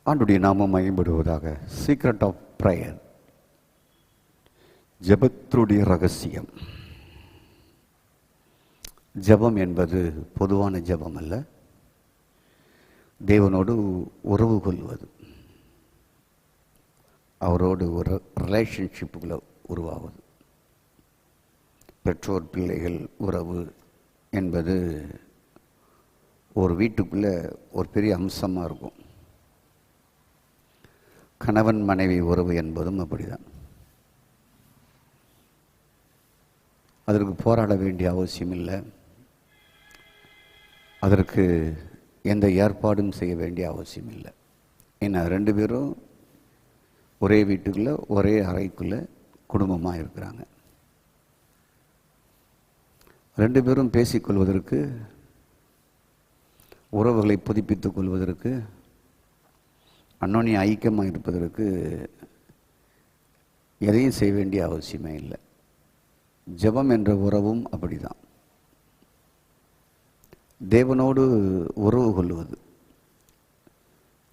ஆண்டுடைய நாமம் மகிமைப்படுவதாக. சீக்ரெட் ஆஃப் ப்ரேயர், ஜெபத்துடைய ரகசியம். ஜெபம் என்பது பொதுவான ஜெபம் அல்ல, தேவனோடு உறவு கொள்வது, அவரோடு ஒரு ரிலேஷன்ஷிப்புகளை உருவாவது. பெற்றோர் பிள்ளைகள் உறவு என்பது ஒரு வீட்டுக்குள்ளே ஒரு பெரிய அம்சமாக இருக்கும். கணவன் மனைவி உறவு என்பதும் அப்படிதான். அதற்கு போராட வேண்டிய அவசியம் இல்லை, அதற்கு எந்த ஏற்பாடும் செய்ய வேண்டிய அவசியம் இல்லை. ஏன்னா 2 பேரும் ஒரே வீட்டுக்குள்ளே ஒரே அறைக்குள்ளே குடும்பமாக இருக்கிறாங்க. 2 பேரும் பேசிக்கொள்வதற்கு, உறவுகளை புதுப்பித்துக் கொள்வதற்கு, அன்னோன்ய ஐக்கியமாக இருப்பதற்கு எதையும் செய்ய வேண்டிய அவசியமே இல்லை. ஜெபம் என்ற உறவும் அப்படிதான். தேவனோடு உறவு கொள்வது,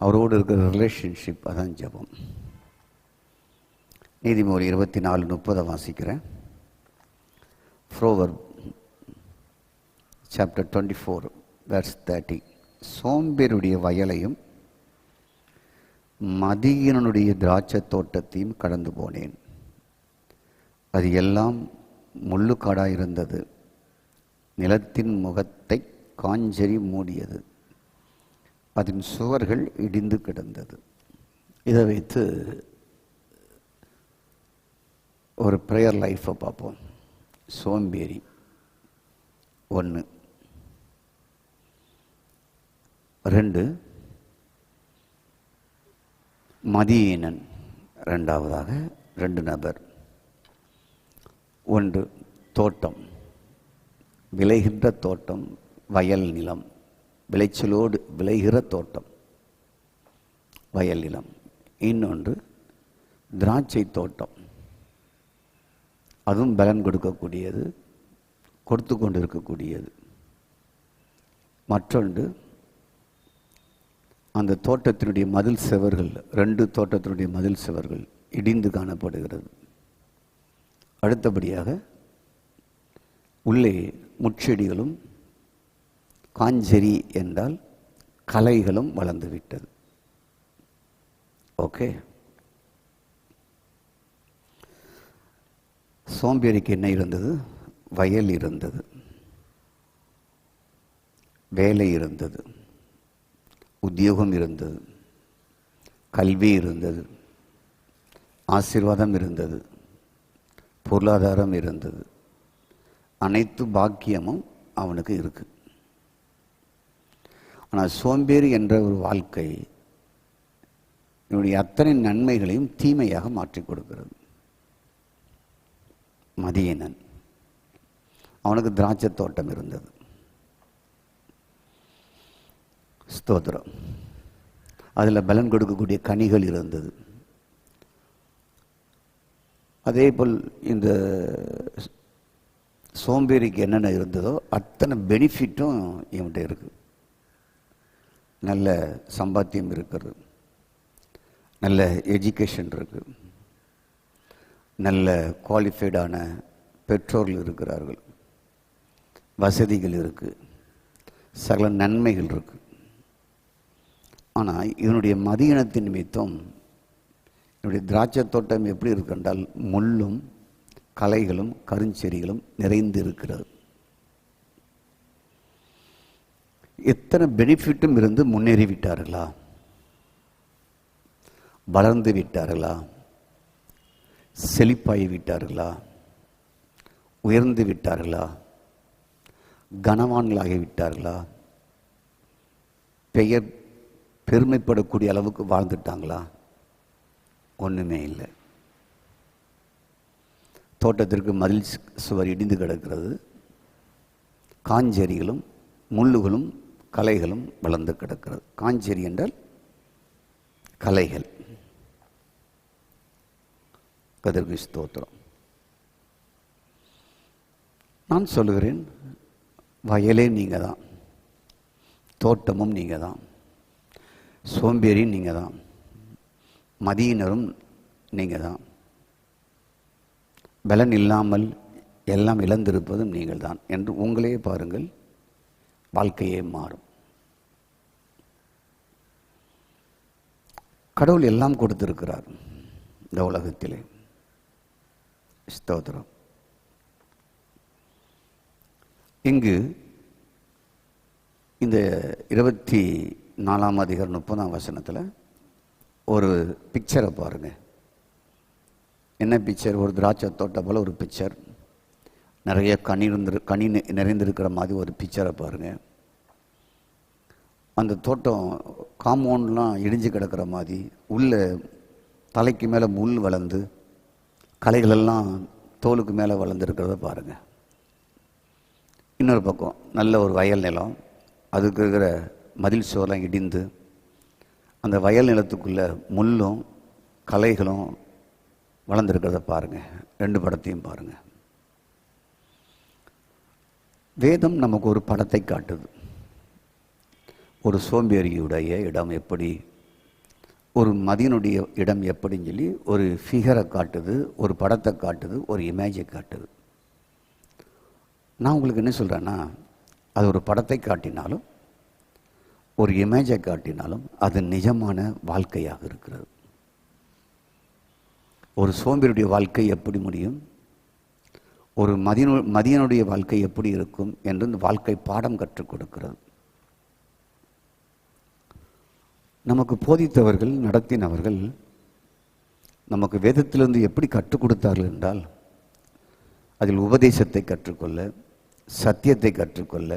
அவரோடு இருக்கிற ரிலேஷன்ஷிப், அதான் ஜெபம். நீதிமொழி 24:30 வாசிக்கிறேன். Proverbs chapter 24 verse 30. சோம்பேறியுடைய வயலையும் மதியீனனுடைய திராட்சை தோட்டத்தையும் கடந்து போனேன். அது எல்லாம் முள்ளுக்காடாயிருந்தது, நிலத்தின் முகத்தை காஞ்சரி மூடியது, அதன் சுவர்கள் இடிந்து கிடந்தது. இதை வைத்து ஒரு ப்ரேயர் லைஃப்பை பார்ப்போம். சோம்பேறி 1, 2 மதியீனன் 2வதாக 2 நபர். 1 தோட்டம், விளைகின்ற தோட்டம், வயல் நிலம், விளைச்சலோடு விளைகிற தோட்டம், வயல் நிலம். இன்னொன்று திராட்சை தோட்டம், அதுவும் பலன் கொடுக்கக்கூடியது, கொடுத்து கொண்டு இருக்கக்கூடியது. மற்றொன்று அந்த தோட்டத்தினுடைய மதில் சுவர்கள், 2 தோட்டத்தினுடைய மதில் சுவர்கள் இடிந்து காணப்படுகிறது. அடுத்தபடியாக உள்ளே முட்செடிகளும், காஞ்சரி என்றால் களைகளும் வளர்ந்து விட்டது. ஓகே, சோம்பேறிக்கு என்ன இருந்தது? வயல் இருந்தது, வேலை இருந்தது, உத்தியோகம் இருந்தது, கல்வி இருந்தது, ஆசீர்வாதம் இருந்தது, பொருளாதாரம் இருந்தது, அனைத்து பாக்கியமும் அவனுக்கு இருக்கு. ஆனால் சோம்பேறி என்ற ஒரு வாழ்க்கை என்னுடைய அத்தனை நன்மைகளையும் தீமையாக மாற்றி கொடுக்கிறது. மதியீனன், அவனுக்கு திராட்சை தோட்டம் இருந்தது, ஸ்தோத்திரம், அதில் பலன் கொடுக்கக்கூடிய கனிகள் இருந்தது. அதே போல் இந்த சோம்பேறிக்கு என்னென்ன இருந்ததோ அத்தனை பெனிஃபிட்டும் இவன்கிட்ட இருக்குது. நல்ல சம்பாத்தியம் இருக்கிறது, நல்ல எஜுகேஷன் இருக்குது, நல்ல குவாலிஃபைடான பெற்றோர்கள் இருக்கிறார்கள், வசதிகள் இருக்குது, சகல நன்மைகள் இருக்குது. ஆனால் இவனுடைய மதியீனத்தின் நிமித்தம் என்னுடைய திராட்சை தோட்டம் எப்படி இருக்குன்றால் முள்ளும் களைகளும் கருஞ்செடிகளும் நிறைந்து இருக்கிறது. எத்தனை பெனிஃபிட்டும் இருந்து முன்னேறி விட்டார்களா? வளர்ந்து விட்டார்களா? செழிப்பாகி விட்டார்களா? உயர்ந்து விட்டார்களா? கனவான்களாகி விட்டார்களா? பெயர் பெருமைப்படக்கூடிய அளவுக்கு வாழ்ந்துட்டாங்களா? ஒன்றுமே இல்லை. தோட்டத்திற்கு மதில் சுவர் இடிந்து கிடக்கிறது, காஞ்செரிகளும் முள்ளுகளும் களைகளும் வளர்ந்து கிடக்கிறது. காஞ்செரி என்றால் களைகள். கதிர்க்கு ஸ்தோத்திரம். நான் சொல்லுகிறேன், வயலே நீங்கள் தான், தோட்டமும் நீங்கள் தான், சோம்பேறி நீங்கள் தான். மதியினரும் நீங்கள் தான். பலன் இல்லாமல் எல்லாம் இழந்திருப்பதும் நீங்கள் தான் என்று உங்களே பாருங்கள். வாழ்க்கையே மாறும். கடவுள் எல்லாம் கொடுத்திருக்கிறார் இந்த உலகத்திலே. ஸ்தோத்திரம். இங்கு இந்த 24ஆம் அதிகாரம் 30ஆம் வசனத்தில் ஒரு பிக்சரை பாருங்க. என்ன பிக்சர்? ஒரு திராட்சை தோட்டம் போல் ஒரு பிக்சர். நிறைய கனி நிறைந்திருக்கிற மாதிரி ஒரு பிக்சரை பாருங்க. அந்த தோட்டம் காம்பவுண்ட்லாம் இடிஞ்சு கிடக்கிற மாதிரி, உள்ள தலைக்கு மேலே முள் வளர்ந்து களைகளெல்லாம் தோலுக்கு மேலே வளர்ந்துருக்கிறத பாருங்கள். இன்னொரு பக்கம் நல்ல ஒரு வயல் நிலம், அதுக்கு இருக்கிற மதில் சுவரெல்லாம் இடிந்து அந்த வயல் நிலத்துக்குள்ளே முள்ளும் களைகளும் வளர்ந்துருக்கிறத பாருங்கள். ரெண்டு படத்தையும் பாருங்கள். வேதம் நமக்கு ஒரு படத்தை காட்டுது. ஒரு சோம்பேறியுடைய இடம் எப்படி, ஒரு மதியனுடைய இடம் எப்படின்னு சொல்லி ஒரு ஃபிகரை காட்டுது, ஒரு படத்தை காட்டுது, ஒரு இமேஜை காட்டுது. நான் உங்களுக்கு என்ன சொல்கிறேன்னா, அது ஒரு படத்தை காட்டினாலும் ஒரு இமேஜை காட்டினாலும் அது நிஜமான வாழ்க்கையாக இருக்கிறது. ஒரு சோம்பேறியுடைய வாழ்க்கை எப்படி முடியும், ஒரு மதியனுடைய வாழ்க்கை எப்படி இருக்கும் என்று இந்த வாழ்க்கை பாடம் கற்றுக் கொடுக்கிறது. நமக்கு போதித்தவர்கள், நடத்தினவர்கள் நமக்கு வேதத்திலிருந்து எப்படி கற்றுக் கொடுத்தார்கள் என்றால், அதில் உபதேசத்தை கற்றுக்கொள்ள, சத்தியத்தை கற்றுக்கொள்ள,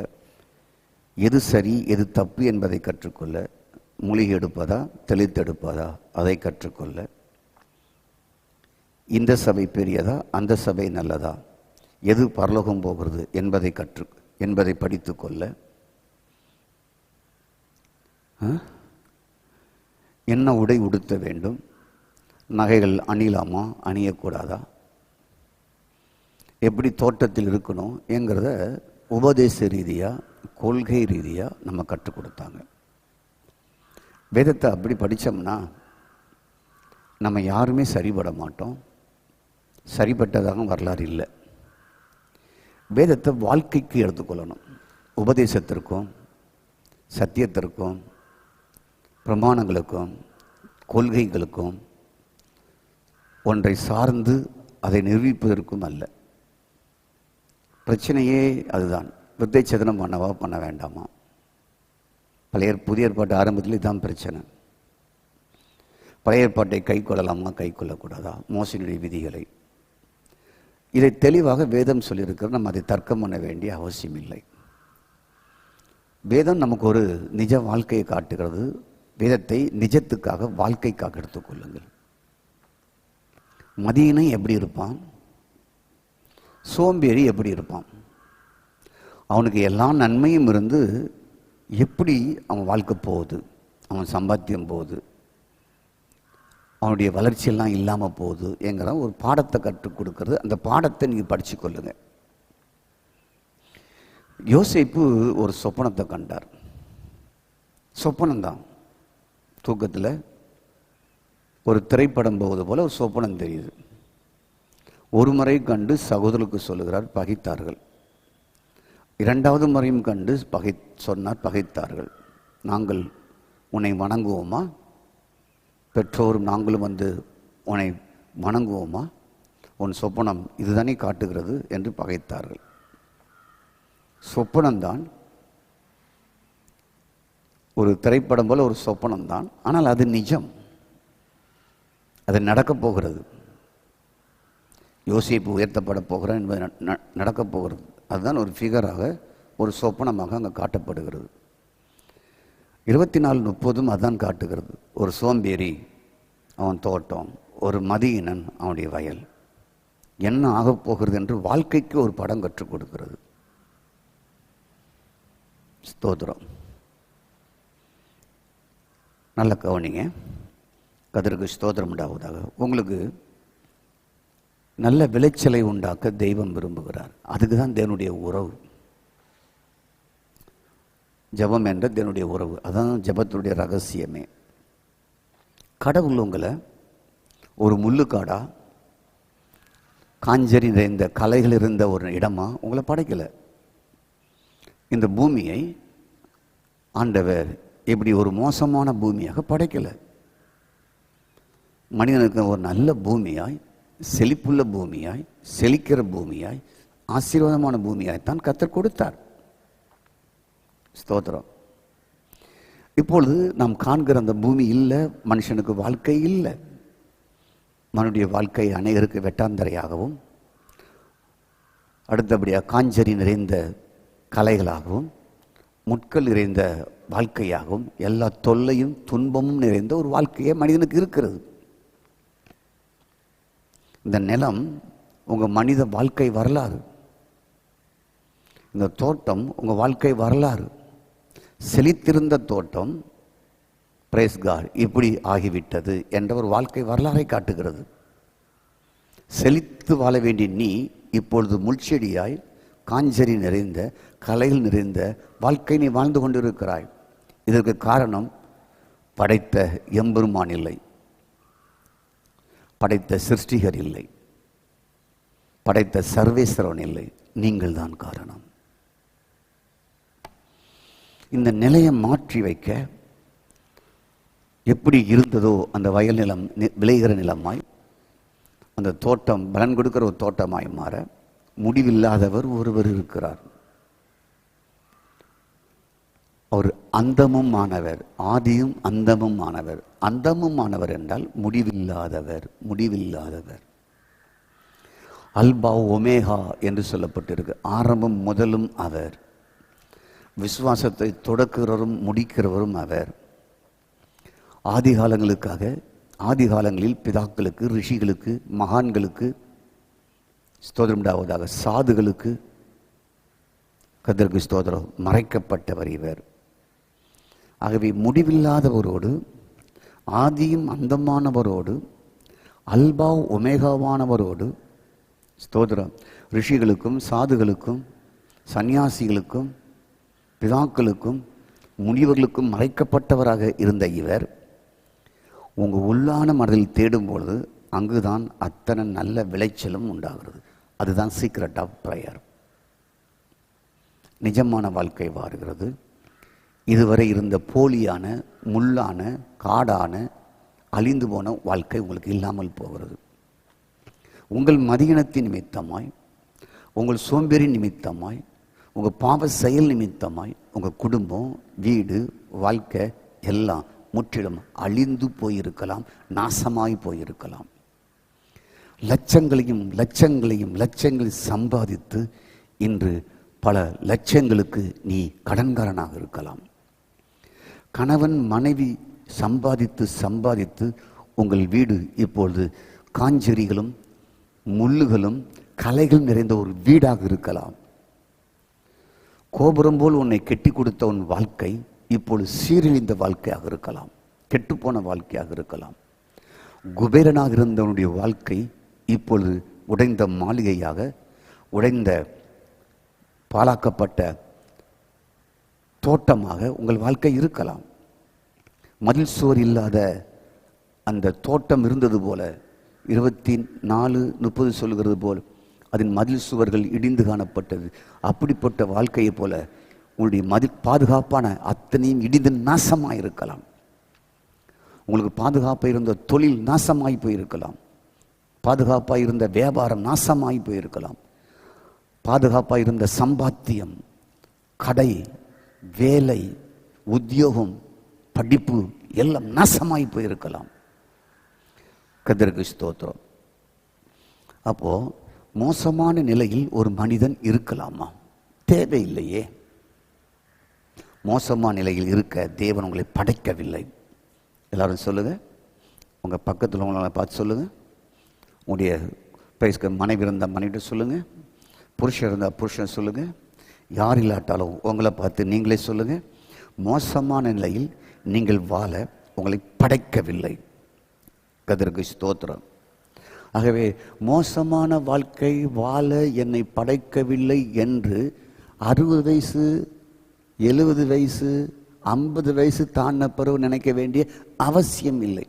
எது சரி எது தப்பு என்பதை கற்றுக்கொள்ள, மூலிகை எடுப்பதா தெளித்தெடுப்பதா அதை கற்றுக்கொள்ள, இந்த சபை பெரியதா அந்த சபை நல்லதா, எது பரலோகம் போகிறது என்பதை படித்து கொள்ள, என்ன உடை உடுத்த வேண்டும், நகைகள் அணியலாமா அணியக்கூடாதா, எப்படி தோட்டத்தில் இருக்கணும் என்கிறத உபதேச ரீதியாக கொள்கை ரீதியாக நம்ம கற்றுக் கொடுத்தாங்க. வேதத்தை அப்படி படித்தோம்னா நம்ம யாருமே சரிபட மாட்டோம். சரிபட்டதாக வரலாறு இல்லை. வேதத்தை வாழ்க்கைக்கு எடுத்துக்கொள்ளணும். உபதேசத்திற்கும் சத்தியத்திற்கும் பிரமாணங்களுக்கும் கொள்கைகளுக்கும் ஒன்றை சார்ந்து அதை நிரூபிப்பதற்கும் அல்ல. பிரச்சனையே அதுதான். விருத்தைச்சேதனம் பண்ணவா பண்ண வேண்டாமா? புதிய ஏற்பாட்டு ஆரம்பத்தில் இதுதான் பிரச்சனை. பழைய ஏற்பாட்டை கை கொள்ளலாமா கை கொள்ளக்கூடாதா, மோசடியுடைய விதிகளை, இதை தெளிவாக வேதம் சொல்லியிருக்கிற நம்ம அதை தர்க்கம் பண்ண வேண்டிய அவசியம் இல்லை. வேதம் நமக்கு ஒரு நிஜ வாழ்க்கையை காட்டுகிறது. வேதத்தை நிஜத்துக்காக வாழ்க்கைக்காக எடுத்துக்கொள்ளுங்கள். மதியனை எப்படி இருப்பான், சோம்பேறி எப்படி இருப்பான், அவனுக்கு எல்லா நன்மையும் இருந்து எப்படி அவன் வாழ்க்கை போகுது, அவன் சம்பாத்தியம் போகுது, அவனுடைய வளர்ச்சியெல்லாம் இல்லாமல் போகுது என்கிற ஒரு பாடத்தை கற்றுக் கொடுக்கறது. அந்த பாடத்தை நீங்கள் படித்து கொள்ளுங்க. யோசேப்பு ஒரு சொப்பனத்தை கண்டார். சொப்பனம்தான். தூக்கத்தில் ஒரு திரைப்படம் போவது போல ஒரு சொப்பனம் தெரியுது. ஒரு முறை கண்டு சகோதரருக்கு சொல்லுகிறார், பகைத்தார்கள். இரண்டாவது முறையும் கண்டு சொன்னார், பகைத்தார்கள். நாங்கள் உன்னை வணங்குவோமா, பெற்றோரும் நாங்களும் வந்து உன்னை வணங்குவோமா, உன் சொப்பனம் இதுதானே காட்டுகிறது என்று பகைத்தார்கள். சொப்பனம்தான், ஒரு திரைப்படம் போல ஒரு சொப்பனம்தான். ஆனால் அது நிஜம், அது நடக்கப் போகிறது. யோசேப்பு உயர்த்தப்பட போகிறான் என்பது நடக்கப் போகிறது. அதுதான் ஒரு ஃபிகராக, ஒரு சொப்பனமாக அங்கே காட்டப்படுகிறது. 24:30 அதான் காட்டுகிறது. ஒரு சோம்பேறி அவன் தோட்டம், ஒரு மதியினன் அவனுடைய வயல், என்ன ஆகப் போகிறது என்று வாழ்க்கைக்கு ஒரு படம் கற்றுக் கொடுக்கிறது. ஸ்தோத்திரம். நல்ல கவனிங்க. கர்த்தருக்கு ஸ்தோத்திரம் உண்டாவதாக. உங்களுக்கு நல்ல விளைச்சலை உண்டாக்க தெய்வம் விரும்புகிறார். அதுக்கு தான் தேவனுடைய உறவு. ஜெபம் என்ற தேவனுடைய உறவு, அதான் ஜெபத்துடைய ரகசியமே. கடவுள் உங்களை ஒரு முள்ளுக்காடா, காஞ்சரி நிறைந்த கலைகள் இருந்த ஒரு இடமா உங்களை படைக்கல. இந்த பூமியை ஆண்டவர் இப்படி ஒரு மோசமான பூமியாக படைக்கல. மனிதனுக்கு ஒரு நல்ல பூமியாய், செழிப்புள்ள பூமியாய், செழிக்கிற பூமியாய், ஆசீர்வாதமான பூமியாய் தான் கர்த்தர் கொடுத்தார். ஸ்தோத்திரம். இப்பொழுது நாம் காண்கிற அந்த பூமி இல்லை, மனுஷனுக்கு வாழ்க்கை இல்லை. மனுடைய வாழ்க்கை அநேகருக்கு வெட்டாந்தரையாகவும், அடுத்தபடியாக காஞ்சரி நிறைந்த கலைகளாகவும், முட்கள் நிறைந்த வாழ்க்கையாகவும், எல்லா தொல்லையும் துன்பமும் நிறைந்த ஒரு வாழ்க்கையே மனிதனுக்கு இருக்கிறது. இந்த நிலம் உங்கள் மனித வாழ்க்கை வரலாறு. இந்த தோட்டம் உங்கள் வாழ்க்கை வரலாறு. செழித்திருந்த தோட்டம், பிரைஸ் காட், இப்படி ஆகிவிட்டது என்ற ஒரு வாழ்க்கை வரலாறை காட்டுகிறது. செழித்து வாழ வேண்டிய நீ இப்பொழுது முள்செடியாய், காஞ்சரி நிறைந்த கலைகள் நிறைந்த வாழ்க்கை நீ வாழ்ந்து கொண்டிருக்கிறாய். இதற்கு காரணம் படைத்த எம்பெருமான் இல்லை, படைத்த சிருஷ்டிகர் இல்லை, படைத்த சர்வேஸ்வரன் இல்லை, நீங்கள் தான் காரணம். இந்த நிலையை மாற்றி வைக்க எப்படி இருந்ததோ அந்த வயல் நிலம் விளைகிற நிலமாய், அந்த தோட்டம் பலன் கொடுக்கிற ஒரு தோட்டமாய் மாற முடிவில்லாதவர் ஒருவர் இருக்கிறார். அவர் அந்தமும் ஆனவர், ஆதியும் அந்தமும் ஆனவர். அந்தமும் ஆனவர் என்றால் முடிவில்லாதவர், முடிவில்லாதவர். அல்பா ஒமேகா என்று சொல்லப்பட்டிருக்கு. ஆரம்பம் முதலும் அவர். விசுவாசத்தை தொடக்குகிறவரும் முடிக்கிறவரும் அவர். ஆதி காலங்களுக்காக, ஆதி காலங்களில் பிதாக்களுக்கு, ரிஷிகளுக்கு, மகான்களுக்கு, ஸ்தோத்திரம் உண்டாவதாக, சாதுகளுக்கு, கர்த்தருக்கு ஸ்தோத்திரம், மறைக்கப்பட்டவர் இவர். ஆகவே முடிவில்லாதவரோடு, ஆதியும் அந்தமானவரோடு, அல்பா ஒமேகாவானவரோடு, ஸ்தோத்திரம், ரிஷிகளுக்கும் சாதுகளுக்கும் சன்னியாசிகளுக்கும் பிதாக்களுக்கும் முனிவர்களுக்கும் மறைக்கப்பட்டவராக இருந்த இவர் உங்கள் உள்ளான மனதில் தேடும் பொழுது அங்குதான் அத்தனை நல்ல விளைச்சலும் உண்டாகிறது. அதுதான் சீக்ரெட் ஆஃப் ப்ரேயர். நிஜமான வாழ்க்கை வாருகிறது. இதுவரை இருந்த போலியான, முள்ளான, காடான, அழிந்து போன வாழ்க்கை உங்களுக்கு இல்லாமல் போகிறது. உங்கள் மதியினத்தின் நிமித்தமாய், உங்கள் சோம்பேறி நிமித்தமாய், உங்கள் பாவ செயல் நிமித்தமாய் உங்கள் குடும்பம், வீடு, வாழ்க்கை எல்லாம் முற்றிலும் அழிந்து போயிருக்கலாம், நாசமாய் போயிருக்கலாம். லட்சங்களையும் லட்சங்களையும் லட்சங்களை சம்பாதித்து இன்று பல லட்சங்களுக்கு நீ கடன்காரனாக இருக்கலாம். கணவன் மனைவி சம்பாதித்து சம்பாதித்து உங்கள் வீடு இப்பொழுது காஞ்செறிகளும் முள்ளுகளும் கலைகள் நிறைந்த ஒரு வீடாக இருக்கலாம். கோபுரம் போல் உன்னை கெட்டி கொடுத்த உன் வாழ்க்கை இப்பொழுது சீரழிந்த வாழ்க்கையாக இருக்கலாம், கெட்டுப்போன வாழ்க்கையாக இருக்கலாம். குபேரனாக இருந்தவனுடைய வாழ்க்கை இப்பொழுது உடைந்த மாளிகையாக, உடைந்த பாழாக்கப்பட்ட தோட்டமாக உங்கள் வாழ்க்கை இருக்கலாம். மதில் சுவர் இல்லாத அந்த தோட்டம் இருந்தது போல, 24:30 சொல்கிறது போல் அதன் மதில் சுவர்கள் இடிந்து காணப்பட்டது. அப்படிப்பட்ட வாழ்க்கையை போல உங்களுடைய பாதுகாப்பான அத்தனையும் இடிந்து நாசமாக இருக்கலாம். உங்களுக்கு பாதுகாப்பாக இருந்த தொழில் நாசமாகி போயிருக்கலாம், பாதுகாப்பாக இருந்த வியாபாரம் நாசமாகி போயிருக்கலாம், பாதுகாப்பாக இருந்த சம்பாத்தியம், கடை, வேலை, உத்தியோகம், படிப்பு எல்லாம் நாசமாகி போயிருக்கலாம். கர்த்தருக்கு ஸ்தோத்திரம். அப்போ மோசமான நிலையில் ஒரு மனிதன் இருக்கலாமா? தேவையில்லையே. மோசமான நிலையில் இருக்க தேவன் உங்களை படைக்கவில்லை. எல்லாரும் சொல்லுங்க, உங்க பக்கத்தில் உங்களை பார்த்து சொல்லுங்க. உங்களுடைய பேசுக மனைவி இருந்தால் மனைவிட்டு சொல்லுங்க, புருஷன் இருந்தால் புருஷன் சொல்லுங்க. யார் இல்லாட்டாலும் உங்களை பார்த்து நீங்களே சொல்லுங்க, மோசமான நிலையில் நீங்கள் வாழ உங்களை படைக்கவில்லை. கர்த்தருக்கு ஸ்தோத்திரம். ஆகவே மோசமான வாழ்க்கை வாழ என்னை படைக்கவில்லை என்று 60 வயசு 70 வயசு 50 வயசு தாண்டின பிறகு நினைக்க வேண்டிய அவசியம் இல்லை.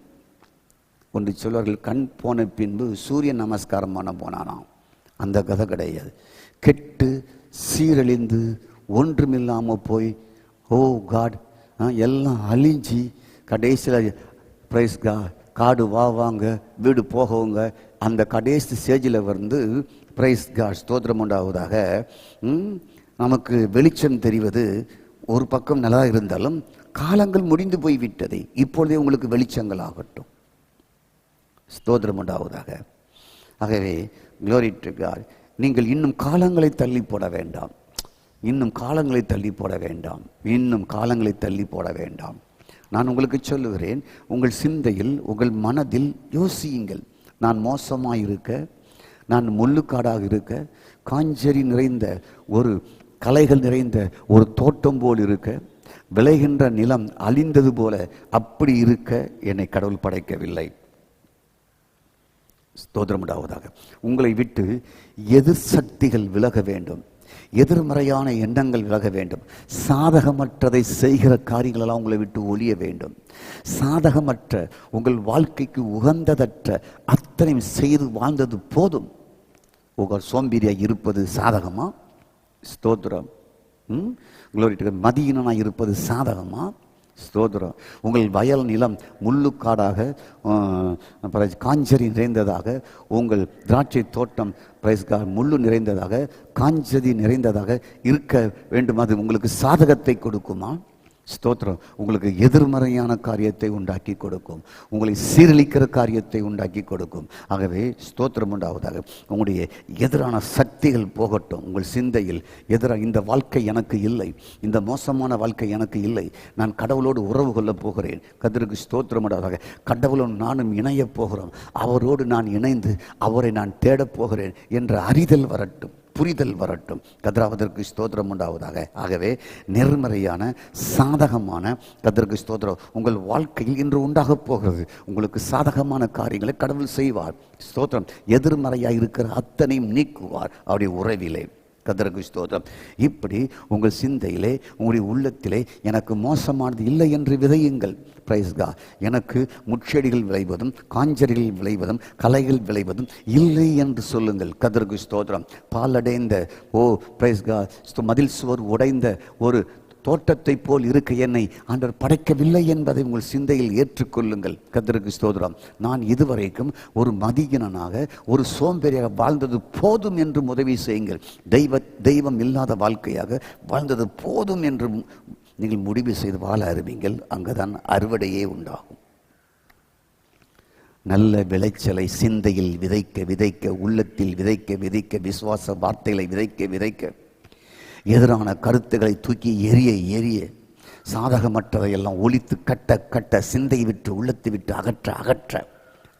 ஒன்று சொல்வார்கள், கண் போன பின்பு சூரிய நமஸ்காரம் பண்ண போனானாம். அந்த கதை கிடையாது. கெட்டு சீரழிந்து ஒன்றுமில்லாமல் போய், ஓ காட், எல்லாம் அழிஞ்சி கடைசியில் பிரைஸ் காடு வாங்க வீடு போகவுங்க, அந்த கடைசி ஸ்டேஜில் வந்து பிரைஸ் காட் ஸ்தோத்திரம் உண்டாவதாக நமக்கு வெளிச்சம் தெரிவது ஒரு பக்கம் நல்லா இருந்தாலும் காலங்கள் முடிந்து போய் விட்டதை இப்பொழுதே உங்களுக்கு வெளிச்சங்கள் ஆகட்டும். ஸ்தோத்திரம் உண்டாவதாக. ஆகவே க்ளோரி டு காட். நீங்கள் இன்னும் காலங்களை தள்ளி போட வேண்டாம், இன்னும் காலங்களை தள்ளி போட வேண்டாம், இன்னும் காலங்களை தள்ளி போட வேண்டாம். நான் உங்களுக்கு சொல்லுகிறேன், உங்கள் சிந்தையில் உங்கள் மனதில் யோசியுங்கள். நான் மோசமாக இருக்க, நான் முள்ளுக்காடாக இருக்க, காஞ்சரி நிறைந்த ஒரு களைகள் நிறைந்த ஒரு தோட்டம் போல் இருக்க, விளைகின்ற நிலம் அழிந்தது போல அப்படி இருக்க என்னை கடவுள் படைக்கவில்லை. ஸ்தோத்திரம் உண்டாவதாக. உங்களை விட்டு எதிர் சக்திகள் விலக வேண்டும், எதிர்மறையான எண்ணங்கள் விலக வேண்டும். சாதகமற்றதை செய்கிற காரியங்களெல்லாம் உங்களை விட்டு ஒழிய வேண்டும். சாதகமற்ற உங்கள் வாழ்க்கைக்கு உகந்ததற்ற அத்தனையும் செய்து வாழ்ந்தது போதும். உங்கள் சோம்பேறியாக இருப்பது சாதகமா? ஸ்தோத்திரம். மதியினாக இருப்பது சாதகமா? ஸ்தோத்திரம். உங்கள் வயல் நிலம் முள்ளுக்காடாக காஞ்சரி நிறைந்ததாக, உங்கள் திராட்சை தோட்டம் முள்ளு நிறைந்ததாக, காஞ்சதி நிறைந்ததாக இருக்க வேண்டும். அது உங்களுக்கு சாதகத்தை கொடுக்குமா? ஸ்தோத்திரம். உங்களுக்கு எதிர்மறையான காரியத்தை உண்டாக்கி கொடுக்கும், உங்களை சீரழிக்கிற காரியத்தை உண்டாக்கி கொடுக்கும். ஆகவே ஸ்தோத்திரம் உண்டாவதாக. உங்களுடைய எதிரான சக்திகள் போகட்டும். உங்கள் சிந்தையில் எதிராக இந்த வாழ்க்கை எனக்கு இல்லை, இந்த மோசமான வாழ்க்கை எனக்கு இல்லை, நான் கடவுளோடு உறவு கொள்ளப் போகிறேன். கர்த்தருக்கு ஸ்தோத்திரம் உண்டாவதாக. கடவுளும் நானும் இணையப் போகிறோம், அவரோடு நான் இணைந்து அவரை நான் தேடப் போகிறேன் என்ற அறிதல் வரட்டும், புரிதல் வரட்டும். கர்த்தருக்கு ஸ்தோத்திரம் உண்டாவதாக. ஆகவே நேர்மறையான சாதகமான கர்த்தருக்கு ஸ்தோத்திரம் உங்கள் வாழ்க்கையில் இன்று உண்டாக போகிறது. உங்களுக்கு சாதகமான காரியங்களை கடவுள் செய்வார். ஸ்தோத்திரம். எதிர்மறையாக இருக்கிற அத்தனையும் நீக்குவார் அவருடைய உறவிலே. கர்த்தருக்கு ஸ்தோத்திரம். இப்படி உங்கள் சிந்தையிலே, உங்களுடைய உள்ளத்திலே எனக்கு மோசமானது இல்லை என்று விதையுங்கள். Price God. எனக்கு முட்செடிகள் விளைவதும் காஞ்சரிகள் விளைவதும் களைகள் விளைவதும் இல்லை என்று சொல்லுங்கள். கர்த்தருக்கு ஸ்தோத்திரம். பாலடைந்த பிரைஸ் காட், மதில் சுவர் உடைந்த ஒரு தோட்டத்தை போல் இருக்க என்னை ஆண்டவர் படைக்கவில்லை என்பதை உங்கள் சிந்தையில் ஏற்றுக்கொள்ளுங்கள். கர்த்தருக்கு ஸ்தோத்திரம். நான் இதுவரைக்கும் ஒரு மதியனாக, ஒரு சோம்பேறியாக வாழ்ந்தது போதும் என்று உதவி செய்யுங்கள். தெய்வம் இல்லாத வாழ்க்கையாக வாழ்ந்தது போதும் என்று நீங்கள் முடிவு செய்து வாழ அறிவீங்கள். அங்குதான் அறுவடையே உண்டாகும். நல்ல விளைச்சலை சிந்தையில் விதைக்க விதைக்க, உள்ளத்தில் விதைக்க விதைக்க, விசுவாச வார்த்தைகளை விதைக்க விதைக்க, எதிரான கருத்துக்களை தூக்கி எரிய எரிய, சாதகமற்றதையெல்லாம் ஒழித்து கட்ட கட்ட, சிந்தை விட்டு உள்ளத்தை விட்டு அகற்ற அகற்ற,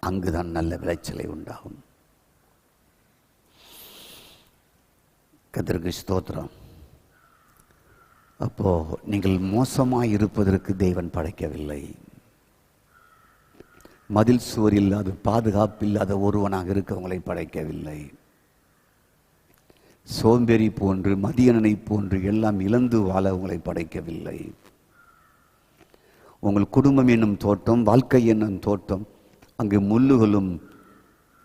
அங்குதான் நல்ல விளைச்சலை உண்டாகும். கர்த்தருக்கு ஸ்தோத்திரம். அப்போ நீங்கள் மோசமாய் இருப்பதற்கு தேவன் படைக்கவில்லை. மதில் சுவர் இல்லாத, பாதுகாப்பு இல்லாத ஒருவனாக இருக்க உங்களை படைக்கவில்லை. சோம்பேறி போன்று, மதியனனை போன்று எல்லாம் இழந்து வாழ உங்களை படைக்கவில்லை. உங்கள் குடும்பம் என்னும் தோட்டம், வாழ்க்கை என்னும் தோட்டம், அங்கு முள்ளுகளும்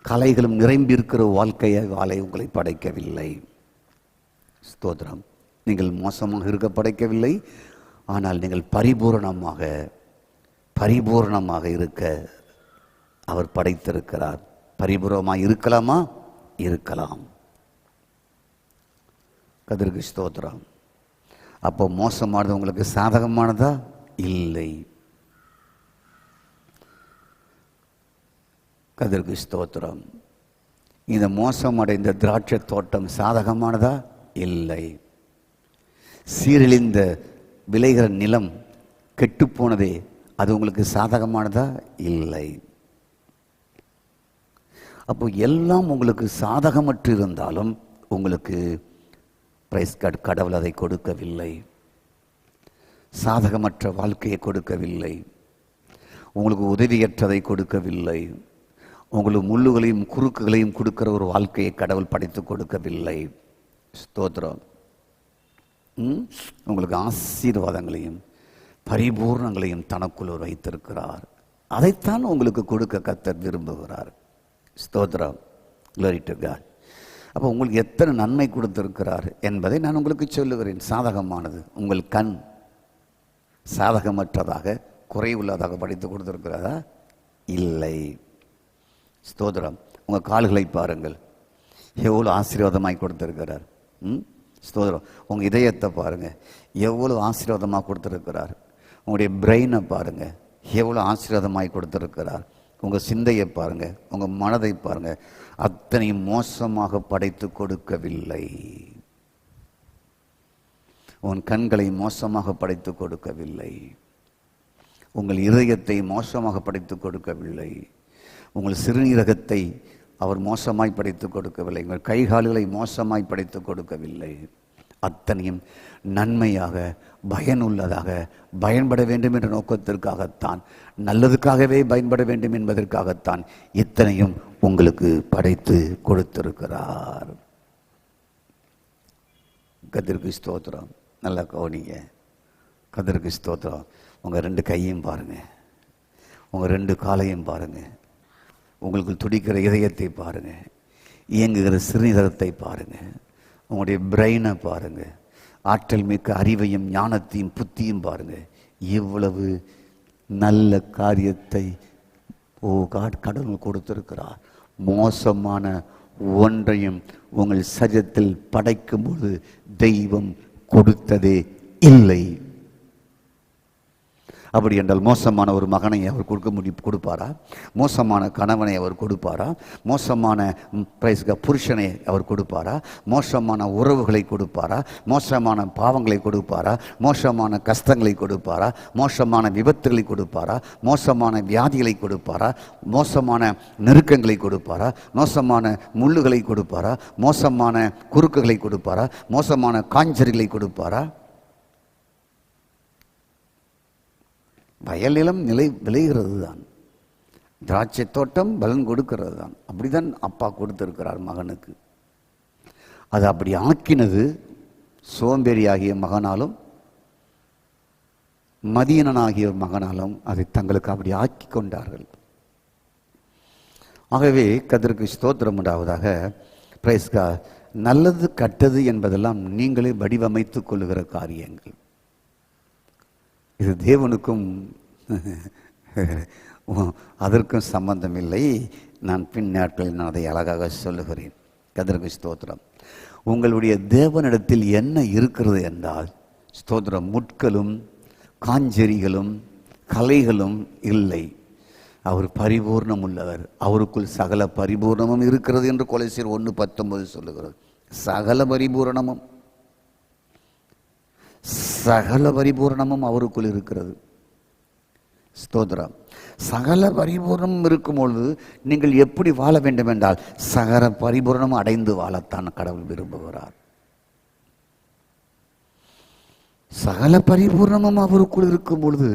களைகளும் நிரம்பியிருக்கிற வாழ்க்கையை வாழ உங்களை படைக்கவில்லை. ஸ்தோத்திரம். நீங்கள் மோசமாக இருக்க படைக்கவில்லை, ஆனால் நீங்கள் பரிபூரணமாக இருக்க அவர் படைத்திருக்கிறார். பரிபூரணமாக இருக்கலாமா? இருக்கலாம். கர்த்தருக்கு ஸ்தோத்திரம். அப்போ மோசமானது உங்களுக்கு சாதகமானதா? இல்லை. கர்த்தருக்கு ஸ்தோத்திரம். இந்த மோசமடைந்த திராட்சை தோட்டம் சாதகமானதா? இல்லை. சீரழிந்த விளைகிற நிலம், கெட்டுப்போனதே, அது உங்களுக்கு சாதகமானதா? இல்லை. அப்போ எல்லாம் உங்களுக்கு சாதகமற்று இருந்தாலும் உங்களுக்கு கடவுள் அதை கொடுக்கவில்லை. சாதகமற்ற வாழ்க்கையை கொடுக்கவில்லை, உங்களுக்கு உதவியற்றதை கொடுக்கவில்லை, உங்களுக்கு முள்ளுகளையும் குறுக்குகளையும் கொடுக்கிற ஒரு வாழ்க்கையை கடவுள் படைத்து கொடுக்கவில்லை. ஸ்தோத்திரம். உங்களுக்கு ஆசீர்வாதங்களையும் பரிபூர்ணங்களையும் தனக்குள் வைத்திருக்கிறார். அதைத்தான் உங்களுக்கு கொடுக்க கர்த்தர் விரும்புகிறார். ஸ்தோத்திரம். Glory to God. அப்போ உங்களுக்கு எத்தனை நன்மை கொடுத்திருக்கிறார் என்பதை நான் உங்களுக்கு சொல்லுகிறேன். சாதகமானது. உங்கள் கண் சாதகமற்றதாக குறைவுள்ளதாக படித்து கொடுத்திருக்கிறதா? இல்லை. ஸ்தோத்திரம். உங்கள் கால்களை பாருங்கள், எவ்வளோ ஆசீர்வாதமாய் கொடுத்திருக்கிறார். ஸ்தோத்திரம். உங்கள் இதயத்தை பாருங்கள், எவ்வளோ ஆசீர்வாதமாக கொடுத்திருக்கிறார். உங்களுடைய பிரெயினை பாருங்கள், எவ்வளோ ஆசீர்வாதமாய் கொடுத்திருக்கிறார். உங்கள் சிந்தையை பாருங்கள், உங்கள் மனதை பாருங்கள், அத்தனை மோசமாக படைத்து கொடுக்கவில்லை. உன் கண்களை மோசமாக படைத்து கொடுக்கவில்லை. உங்கள் இதயத்தை மோசமாக படைத்து கொடுக்கவில்லை. உங்கள் சிறுநீரகத்தை அவர் மோசமாய் படைத்து கொடுக்கவில்லை. உங்கள் கைகால்களை மோசமாய் படைத்து கொடுக்கவில்லை. அத்தனையும் நன்மையாக, பயனுள்ளதாக, பயன்பட வேண்டும் என்ற நோக்கத்திற்காகத்தான், நல்லதுக்காகவே பயன்பட வேண்டும் என்பதற்காகத்தான் இத்தனையும் உங்களுக்கு படைத்து கொடுத்திருக்கிறார். கர்த்தருக்கு ஸ்தோத்திரம். நல்லா கவனிங்க. கர்த்தருக்கு ஸ்தோத்திரம். உங்கள் 2 கையையும் பாருங்கள், உங்கள் 2 காலையும் பாருங்கள், உங்களுக்கு துடிக்கிற இதயத்தை பாருங்கள், இயங்குகிற சிறுநீரகத்தை பாருங்கள், உங்களுடைய பிரெயினை பாருங்கள், ஆற்றல் மிக்க அறிவையும் ஞானத்தையும் புத்தியும் பாருங்கள். இவ்வளவு நல்ல காரியத்தை கடவுள் கொடுத்திருக்கிறார். மோசமான ஒன்றையும் உங்கள் சரீரத்தில் படைக்கும்போது தெய்வம் கொடுத்ததே இல்லை. அப்படி என்றால் மோசமான ஒரு மகனை அவர் கொடுப்பாரா? மோசமான கணவனை அவர் கொடுப்பாரா? மோசமான புருஷனை அவர் கொடுப்பாரா? மோசமான உறவுகளை கொடுப்பாரா? மோசமான பாவங்களை கொடுப்பாரா? மோசமான கஷ்டங்களை கொடுப்பாரா? மோசமான விபத்துகளை கொடுப்பாரா? மோசமான வியாதிகளை கொடுப்பாரா? மோசமான நெருக்கங்களை கொடுப்பாரா? மோசமான முள்ளுகளை கொடுப்பாரா? மோசமான குறுக்குகளை கொடுப்பாரா? மோசமான காஞ்சரிகளை கொடுப்பாரா? வயல் நிலம் விளைகிறது தான், திராட்சை தோட்டம் பலன் கொடுக்கிறது தான். அப்படிதான் அப்பா கொடுத்திருக்கிறார் மகனுக்கு. அது அப்படி ஆக்கினது சோம்பேறியாகிய மகனாலும் மதியனாகிய மகனாலும் அதை தங்களுக்கு அப்படி ஆக்கி கொண்டார்கள். ஆகவே கர்த்தருக்கு ஸ்தோத்திரம் உண்டாவதாக. Praise God. நல்லது கெட்டது என்பதெல்லாம் நீங்களே வடிவமைத்துக் கொள்ளுகிற காரியங்கள். இது தேவனுக்கும் அதற்கும் சம்பந்தம் இல்லை. நான் பின் நாட்களில் நான் அதை அழகாக சொல்லுகிறேன். கர்த்தருக்கு ஸ்தோத்திரம். உங்களுடைய தேவனிடத்தில் என்ன இருக்கிறது என்றால், ஸ்தோத்திரம், முட்களும் காஞ்செறிகளும் கலைகளும் இல்லை. அவர் பரிபூர்ணம் உள்ளவர். அவருக்குள் சகல பரிபூர்ணமும் இருக்கிறது என்று கொலோசியர் 1:19 சொல்லுகிறது. சகல பரிபூரணமும், சகல பரிபூரணமும் அவருக்குள் இருக்கிறது. ஸ்தோத்திரம். சகல பரிபூர்ணமும் இருக்கும்பொழுது நீங்கள் எப்படி வாழ வேண்டும் என்றால், சகல பரிபூர்ணமும் அடைந்து வாழத்தான் கடவுள் விரும்புகிறார். சகல பரிபூர்ணமும் அவருக்குள் இருக்கும் பொழுது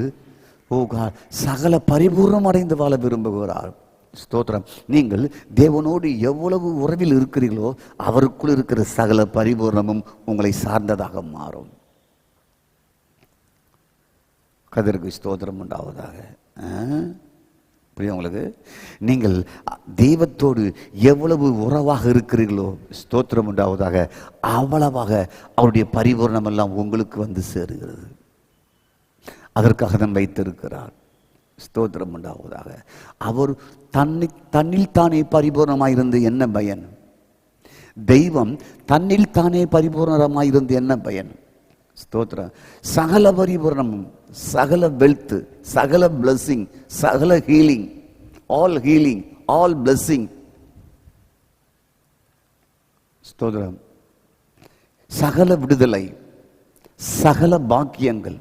சகல பரிபூர்ணம் அடைந்து வாழ விரும்புகிறார். ஸ்தோத்திரம். நீங்கள் தேவனோடு எவ்வளவு உறவில் இருக்கிறீர்களோ அவருக்குள் இருக்கிற சகல பரிபூர்ணமும் உங்களை சார்ந்ததாக மாறும். கர்த்தருக்கு ஸ்தோத்திரம் உண்டாவதாக. புரியும் உங்களுக்கு? நீங்கள் தெய்வத்தோடு எவ்வளவு உறவாக இருக்கிறீர்களோ, ஸ்தோத்திரம் உண்டாவதாக, அவ்வளவாக அவருடைய பரிபூர்ணம் எல்லாம் உங்களுக்கு வந்து சேருகிறது. அதற்காக தான் வைத்திருக்கிறார். ஸ்தோத்திரம் உண்டாவதாக. அவர் தன்னில் தானே பரிபூர்ணமாயிருந்து என்ன பயன்? தெய்வம் தன்னில் தானே பரிபூர்ணமாயிருந்து என்ன பயன்? ஸ்தோத்திரம். சகல பரிபூர்ணமும், சகல வெல்த், சகல பிளஸிங், சகல ஹீலிங், ஆல் பிளஸிங். ஸ்தோத்திரம். சகல விடுதலை, சகல பாக்கியங்கள்,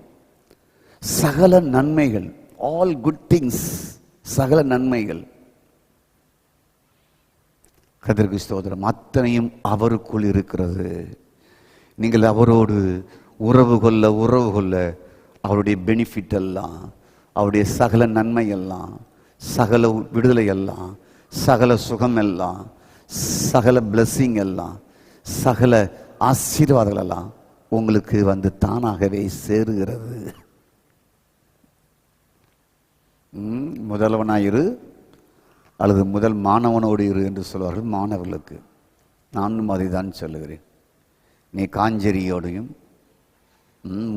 சகல நன்மைகள், ஆல் குட் திங்ஸ், சகல நன்மைகள். கர்த்தருக்கு ஸ்தோத்திரம். அத்தனையும் அவருக்குள் இருக்கிறது. நீங்கள் அவரோடு உறவு கொள்ள அவருடைய பெனிஃபிட் எல்லாம், அவருடைய சகல நன்மை எல்லாம், சகல விடுதலை எல்லாம், சகல சுகம் எல்லாம், சகல பிளஸிங் எல்லாம், சகல ஆசீர்வாதங்கள் எல்லாம் உங்களுக்கு வந்து தானாகவே சேருகிறது. முதல்வனாயிரு அல்லது முதல் மாணவனோடு இரு என்று சொல்வார்கள் மாணவர்களுக்கு. நானும் அதை தான் சொல்லுகிறேன். நீ காஞ்சரியோடையும்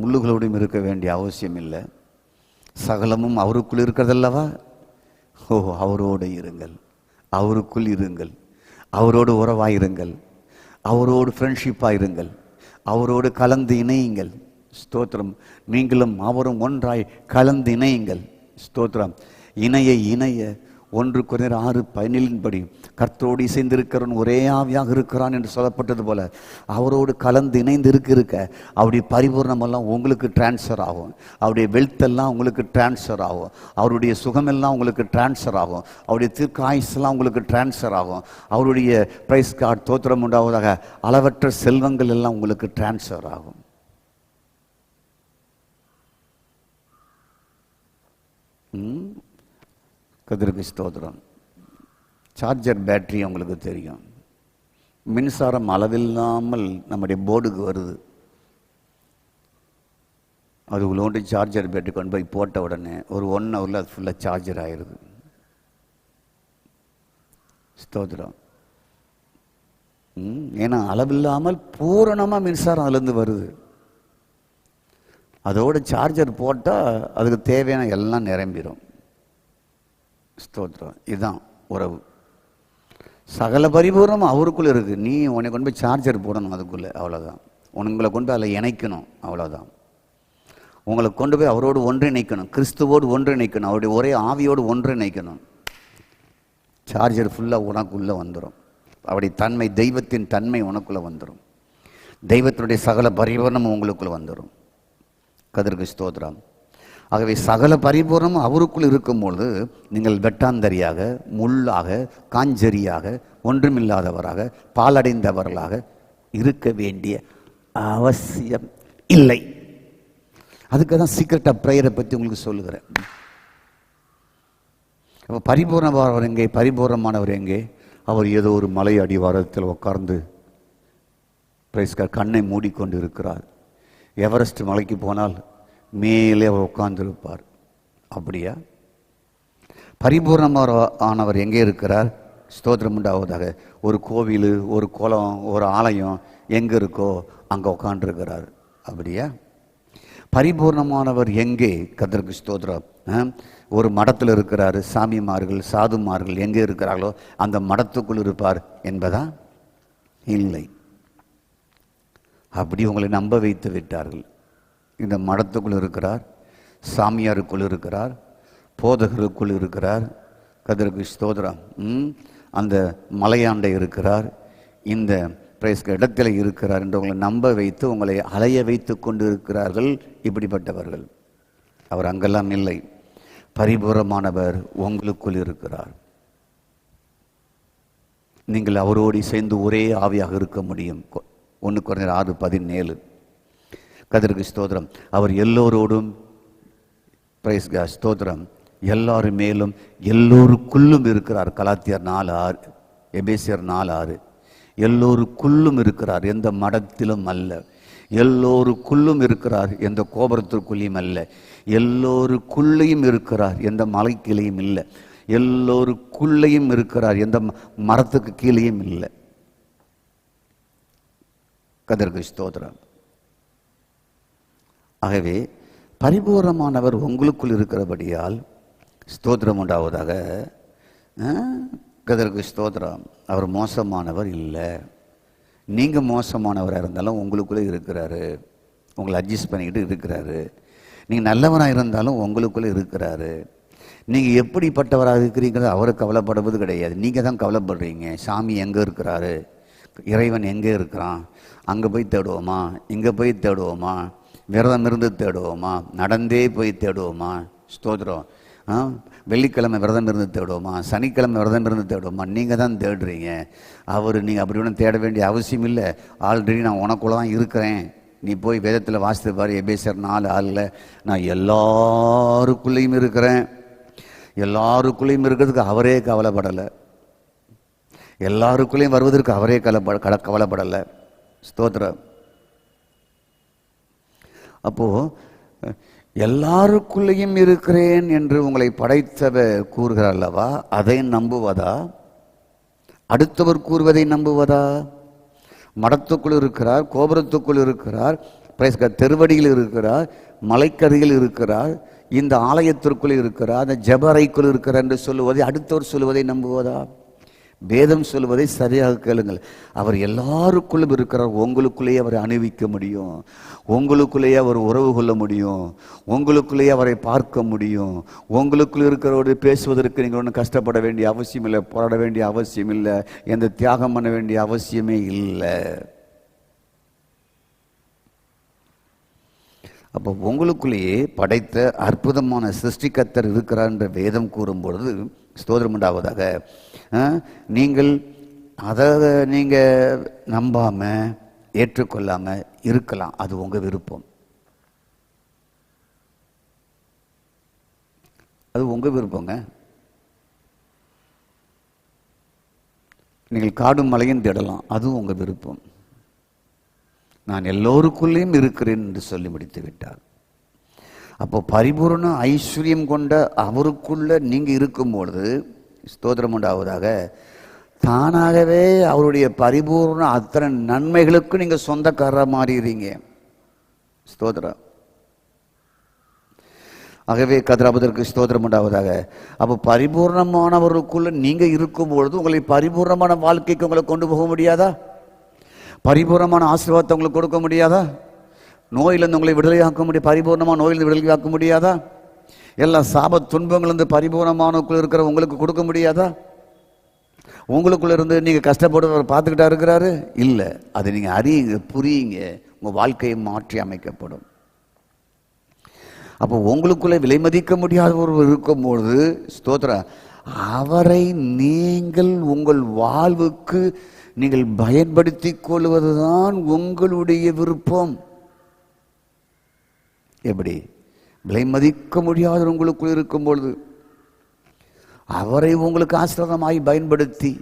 முள்ளுகளோடையும் இருக்க வேண்டிய அவசியம் இல்லை. சகலமும் அவருக்குள் இருக்கிறதல்லவா? அவரோடு இருங்கள், அவருக்குள் இருங்கள், அவரோடு உறவாயிருங்கள், அவரோடு ஃப்ரெண்ட்ஷிப்பாயிருங்கள், அவரோடு கலந்து இணையுங்கள். ஸ்தோத்திரம். நீங்களும் அவரும் ஒன்றாய் கலந்து இணையுங்கள். ஸ்தோத்திரம். இணைய 1 கொரிந்தியர் 6:17 கர்த்தரோடு இசைந்திருக்கிறவன் ஒரே ஆவியாக இருக்கிறான் என்று சொல்லப்பட்டது போல அவரோடு கலந்து இணைந்து இருக்க அவருடைய பரிபூர்ணமெல்லாம் உங்களுக்கு டிரான்ஸ்ஃபர் ஆகும். அவருடைய வெல்த் எல்லாம் உங்களுக்கு டிரான்ஸ்ஃபர் ஆகும். அவருடைய சுகமெல்லாம் உங்களுக்கு டிரான்ஸ்ஃபர் ஆகும். அவருடைய தீர்க்க ஆயுசெல்லாம் உங்களுக்கு டிரான்ஸ்ஃபர் ஆகும். அவருடைய பிரைஸ் கார்டு தோத்திரம் உண்டாவதாக அளவற்ற செல்வங்கள் எல்லாம் உங்களுக்கு டிரான்ஸ்ஃபர் ஆகும். கதிருக்கு ஸ்தோத்திரம். சார்ஜர் பேட்டரி உங்களுக்கு தெரியும். மின்சாரம் அளவில்லாமல் நம்முடைய போர்டுக்கு வருது. அது உள்ளோண்டு சார்ஜர் பேட்டரி கொண்டு போய் போட்ட உடனே ஒரு 1 ஹவரில் அது ஃபுல்லாக சார்ஜர் ஆயிடுது. ஸ்தோத்திரம். ஏன்னா அளவில்லாமல் பூரணமாக மின்சாரம் அதுலேருந்து வருது. அதோட சார்ஜர் போட்டால் அதுக்கு தேவையான எல்லாம் நிரம்பிடும். ஸ்தோத்திரம். இதுதான் உறவு. சகல பரிபூர்ணம் அவருக்குள்ளே இருக்குது. நீ உன்னை கொண்டு போய் சார்ஜர் போடணும் அதுக்குள்ளே, அவ்வளோதான். உங்களை கொண்டு போய் அதில் இணைக்கணும், அவ்வளோதான். உங்களை கொண்டு போய் அவரோடு ஒன்றிணைக்கணும், கிறிஸ்துவோடு ஒன்றிணைக்கணும், அவருடைய ஒரே ஆவியோடு ஒன்றிணைக்கணும். சார்ஜர் ஃபுல்லாக உனக்குள்ளே வந்துடும். அவருடைய தன்மை, தெய்வத்தின் தன்மை உனக்குள்ளே வந்துடும். தெய்வத்தினுடைய சகல பரிபூர்ணமும் உங்களுக்குள்ளே வந்துடும். கதிருக்கு ஸ்தோத்திரம். ஆகவே சகல பரிபூர்ணமும் அவருக்குள் இருக்கும்பொழுது நீங்கள் வெட்டாந்தரியாக, முள்ளாக, காஞ்சரியாக, ஒன்றுமில்லாதவராக, பாலடைந்தவர்களாக இருக்க வேண்டிய அவசியம் இல்லை. அதுக்கு தான் சீக்ரெட் ஆஃப் ப்ரேயரை பற்றி உங்களுக்கு சொல்லுகிறேன். அப்போ பரிபூர்ணமானவர் எங்கே? பரிபூர்ணமானவர் எங்கே? அவர் ஏதோ ஒரு மலை அடிவாரத்தில் உட்கார்ந்து கண்ணை மூடிக்கொண்டு இருக்கிறார். எவரெஸ்ட் மலைக்கு போனால் மேலே அவர் உட்கார்ந்துருப்பார். அப்படியா? பரிபூர்ணமானவர் எங்கே இருக்கிறார்? ஸ்தோத்திரம் உண்டாவதாக. ஒரு கோவில், ஒரு குளம், ஒரு ஆலயம் எங்கே இருக்கோ அங்கே உட்காந்துருக்கிறார். அப்படியா? பரிபூர்ணமானவர் எங்கே? கர்த்தருக்கு ஸ்தோத்திரம். ஒரு மடத்தில் இருக்கிறாரு. சாமிமார்கள், சாதுமார்கள் எங்கே இருக்கிறார்களோ அந்த மடத்துக்குள் இருப்பார் என்பதா? இல்லை. அப்படி உங்களை நம்ப வைத்து விட்டார்கள். இந்த மடத்துக்குள் இருக்கிறார், சாமியாருக்குள் இருக்கிறார், போதகருக்குள் இருக்கிறார். கர்த்தருக்கு ஸ்தோத்திரம். அந்த மலையாண்டை இருக்கிறார், இந்த இடத்துல இருக்கிறார் என்று உங்களை நம்ப வைத்து உங்களை அலைய வைத்து கொண்டு இருக்கிறார்கள் இப்படிப்பட்டவர்கள். அவர் அங்கெல்லாம் இல்லை. பரிபூர்ணமானவர் உங்களுக்குள் இருக்கிறார். நீங்கள் அவரோடு சேர்ந்து ஒரே ஆவியாக இருக்க முடியும். 1 கொரிந்தியர் 6:17. கர்த்தருக்கு ஸ்தோத்திரம். அவர் எல்லோரோடும் பிரைஸ் காட் ஸ்தோத்திரம் எல்லாரும் மேலும் எல்லோருக்குள்ளும் இருக்கிறார். கலாத்தியர் 4:6, எபேசியர் 4:6. எல்லோருக்குள்ளும் இருக்கிறார், எந்த மடத்திலும் அல்ல. எல்லோருக்குள்ளும் இருக்கிறார், எந்த கோபுரத்திற்குள்ளேயும் அல்ல. எல்லோருக்குள்ளேயும் இருக்கிறார், எந்த மலைக்கிளையும் இல்லை. எல்லோருக்குள்ளேயும் இருக்கிறார், எந்த மரத்துக்கு கீழேயும் இல்லை. கர்த்தருக்கு ஸ்தோத்திரம். ஆகவே பரிபூர்ணமானவர் உங்களுக்குள் இருக்கிறபடியால் ஸ்தோத்திரம் உண்டாவதாக. கர்த்தருக்கு ஸ்தோத்திரம். அவர் மோசமானவர் இல்லை. நீங்கள் மோசமானவராக இருந்தாலும் உங்களுக்குள்ளே இருக்கிறாரு. உங்களை அட்ஜஸ்ட் பண்ணிக்கிட்டு இருக்கிறாரு. நீங்கள் நல்லவராக இருந்தாலும் உங்களுக்குள்ளே இருக்கிறாரு. நீங்கள் எப்படிப்பட்டவராக இருக்கிறீங்கிறது அவரை கவலைப்படுவது கிடையாது. நீங்கள் தான் கவலைப்படுறீங்க. சாமி எங்கே இருக்கிறாரு, இறைவன் எங்கே இருக்கிறான், அங்கே போய் தேடுவோமா, இங்கே போய் தேடுவோமா, விரதம் இருந்து தேடுவோமா, நடந்தே போய் தேடுவோமா. ஸ்தோத்திரம். வெள்ளிக்கிழமை விரதம் இருந்து தேடுவோமா, சனிக்கிழமை விரதம் இருந்து தேடுவோமா. நீங்கள் தான் தேடுறீங்க. நீங்கள் அப்படி ஒன்றும் தேட வேண்டிய அவசியம் இல்லை. ஆல்ரெடி நான் உனக்குள்ள தான் இருக்கிறேன். நீ போய் வேதத்தில் வாசித்து பாரு. எபேசியர் 4:6 நான் எல்லாருக்குள்ளேயும் இருக்கிறேன். எல்லாருக்குள்ளேயும் இருக்கிறதுக்கு அவரே கவலைப்படலை. எல்லாருக்குள்ளேயும் வருவதற்கு அவரே கவலைப்படலை. ஸ்தோத்திரம். அப்போது எல்லாருக்குள்ளேயும் இருக்கிறேன் என்று உங்களை படைத்தவர் கூறுகிறார் அல்லவா, அதை நம்புவதா? அடுத்தவர் கூறுவதை நம்புவதா? மடத்துக்குள் இருக்கிறார், கோபுரத்துக்குள் இருக்கிறார், தெருவடியில் இருக்கிறார், மலைக்கரையில் இருக்கிறார், இந்த ஆலயத்திற்குள் இருக்கிறார், அந்த ஜபரைக்குள் இருக்கிறார் என்று சொல்லுவதை அடுத்தவர் சொல்லுவதை நம்புவதா? வேதம் சொல்வதை சரியாக கேளுங்கள். அவர் எல்லாருக்குள்ளும் இருக்கிறார். உங்களுக்குள்ளேயே அவரை அணிவிக்க முடியும், உங்களுக்குள்ளேயே அவர் உறவு கொள்ள முடியும், உங்களுக்குள்ளேயே அவரை பார்க்க முடியும். உங்களுக்குள் இருக்கிறவரோடு பேசுவதற்கு நீங்கள் ஒன்றும் கஷ்டப்பட வேண்டிய அவசியம் இல்லை, போராட வேண்டிய அவசியம் இல்லை, எந்த தியாகம் பண்ண வேண்டிய அவசியமே இல்லை. அப்போ உங்களுக்குள்ளேயே படைத்த அற்புதமான சிருஷ்டிகர்த்தர் இருக்கிறார் என்ற வேதம் கூறும்பொழுது ஸ்தோத்திரம் உண்டாவதாக. நீங்கள் அதை நம்பாமல் ஏற்றுக்கொள்ளாமல் இருக்கலாம், அது உங்கள் விருப்பம், அது உங்கள் விருப்பங்க. நீங்கள் காடும் மலையும் தேடலாம், அதுவும் உங்கள் விருப்பம். நான் எல்லோருக்குள்ளேயும் இருக்கிறேன் என்று சொல்லி முடித்து விட்டார். அப்போ பரிபூர்ண ஐஸ்வர்யம் கொண்ட அவருக்குள்ள நீங்க இருக்கும்பொழுது ஸ்தோத்திரம் உண்டாவதாக, தானாகவே அவருடைய பரிபூர்ண அத்தனை நன்மைகளுக்கு நீங்க சொந்தக்காரராக மாறுகிறீங்க. ஸ்தோத்திரம். ஆகவே கதிராபதற்கு ஸ்தோத்திரம் உண்டாவதாக. அப்போ பரிபூர்ணமானவர்களுக்குள்ள நீங்க இருக்கும்பொழுது உங்களை பரிபூர்ணமான வாழ்க்கைக்கு உங்களை கொண்டு போக முடியாதா? பரிபூர்ணமான ஆசீர்வாதத்தை உங்களுக்கு கொடுக்க முடியாதா? நோயிலிருந்து உங்களை விடுதலையாக்க முடியும், பரிபூர்ணமான நோயிலிருந்து விடுதலையாக்க முடியாதா? எல்லா சாப துன்பங்களிலிருந்து பரிபூர்ணமானக்குள்ள இருக்கிற உங்களுக்கு கொடுக்க முடியாதா? உங்களுக்குள்ள இருந்து நீங்க கஷ்டப்படுறவர் பார்த்துக்கிட்டா இருக்கிறாரு? இல்லை, அதை நீங்க அறியுங்க, புரியுங்க, உங்க வாழ்க்கையை மாற்றி அமைக்கப்படும். அப்போ உங்களுக்குள்ளே விலை மதிக்க முடியாத ஒருவர் இருக்கும்பொழுது ஸ்தோத்திரம், அவரை நீங்கள் உங்கள் வாழ்வுக்கு நீங்கள் பயன்படுத்தி கொள்வதுதான் உங்களுடைய விருப்பம். எப்படி? விலை மதிக்க முடியாத உங்களுக்குள் இருக்கும் பொழுது அவரை உங்களுக்கு ஆசீர்வாதமாய் பயன்படுத்தி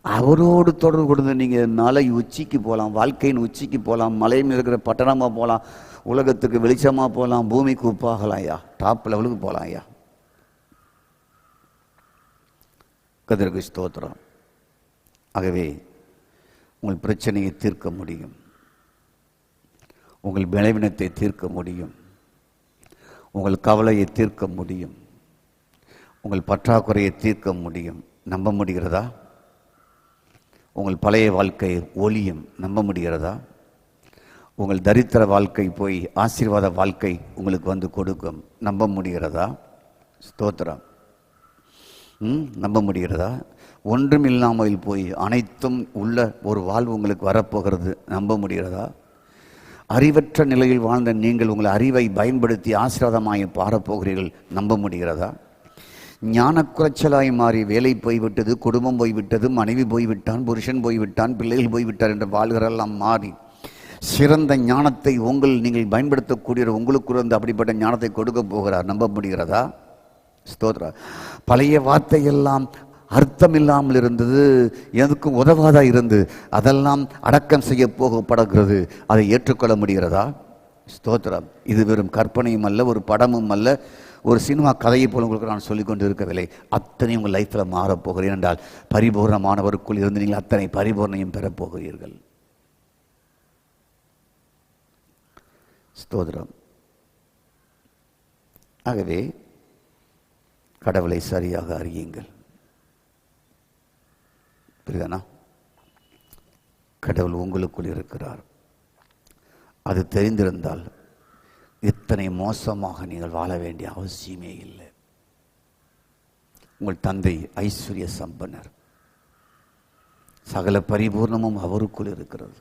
அவரோடு தொடர்பு கொடுத்து நீங்கள் மலை உச்சிக்கு போகலாம், வாழ்க்கையின் உச்சிக்கு போகலாம், மலையில் இருக்கிற பட்டணமாக போகலாம், உலகத்துக்கு வெளிச்சமாக போகலாம், பூமிக்கு உப்பாகலாம் ஐயா, டாப் லெவலுக்கு போகலாம் ஐயா. கதிருக்கு ஸ்தோத்திரம். ஆகவே உங்கள் பிரச்சனையை தீர்க்க முடியும், உங்கள் பலவீனத்தை தீர்க்க முடியும், உங்கள் கவலையை தீர்க்க முடியும், உங்கள் பற்றாக்குறையை தீர்க்க முடியும். நம்ப முடிகிறதா? உங்கள் பழைய வாழ்க்கை ஒளியும், நம்ப முடிகிறதா? உங்கள் தரித்திர வாழ்க்கை போய் ஆசீர்வாத வாழ்க்கை உங்களுக்கு வந்து கொடுக்கும், நம்ப முடிகிறதா? ஸ்தோத்திரம். நம்ப முடிகிறதா? ஒன்றும் இல்லாமல் போய் அனைத்தும் உள்ள ஒரு வாழ்வு உங்களுக்கு வரப்போகிறது, நம்ப முடிகிறதா? அறிவற்ற நிலையில் வாழ்ந்த நீங்கள் உங்கள் அறிவை பயன்படுத்தி ஆசீர்வாதமாய் பாரப்போகிறீர்கள், நம்ப முடிகிறதா? ஞான குறைச்சலாய் மாறி வேலை போய்விட்டது, குடும்பம் போய்விட்டது, மனைவி போய்விட்டான், புருஷன் போய்விட்டான், பிள்ளைகள் போய்விட்டார் என்ற வாழ்கிறெல்லாம் மாறி சிறந்த ஞானத்தை நீங்கள் பயன்படுத்தக்கூடிய உங்களுக்கு இருந்து அப்படிப்பட்ட ஞானத்தை கொடுக்க போகிறார், நம்ப முடிகிறதா? ஸ்தோத்ரா. பழைய வார்த்தையெல்லாம் அர்த்தம் இல்லாமல் இருந்தது, எதுக்கும் உதவாதா இருந்து அதெல்லாம் அடக்கம் செய்ய போகப்படுகிறது, அதை ஏற்றுக்கொள்ள முடிகிறதா? ஸ்தோத்திரம். இது வெறும் கற்பனையும் அல்ல, ஒரு படமும் அல்ல, ஒரு சினிமா கதையை போல உங்களுக்கு நான் சொல்லிக் கொண்டு இருக்கவில்லை. அத்தனை உங்கள் லைஃப்பில் மாறப்போகிறேன் என்றால் பரிபூர்ணமானவருக்குள் இருந்து நீங்கள் அத்தனை பரிபூர்ணையும் பெறப்போகிறீர்கள். ஸ்தோத்திரம். ஆகவே கடவுளை சரியாக அறியுங்கள். புரியுதானா? கடவுள் உங்களுக்குள் இருக்கிறார். அது தெரிந்திருந்தால் இத்தனை மோசமாக நீங்கள் வாழ வேண்டிய அவசியமே இல்லை. உங்கள் தந்தை ஐஸ்வர்ய சம்பனர், சகல பரிபூர்ணமும் அவருக்குள் இருக்கிறது.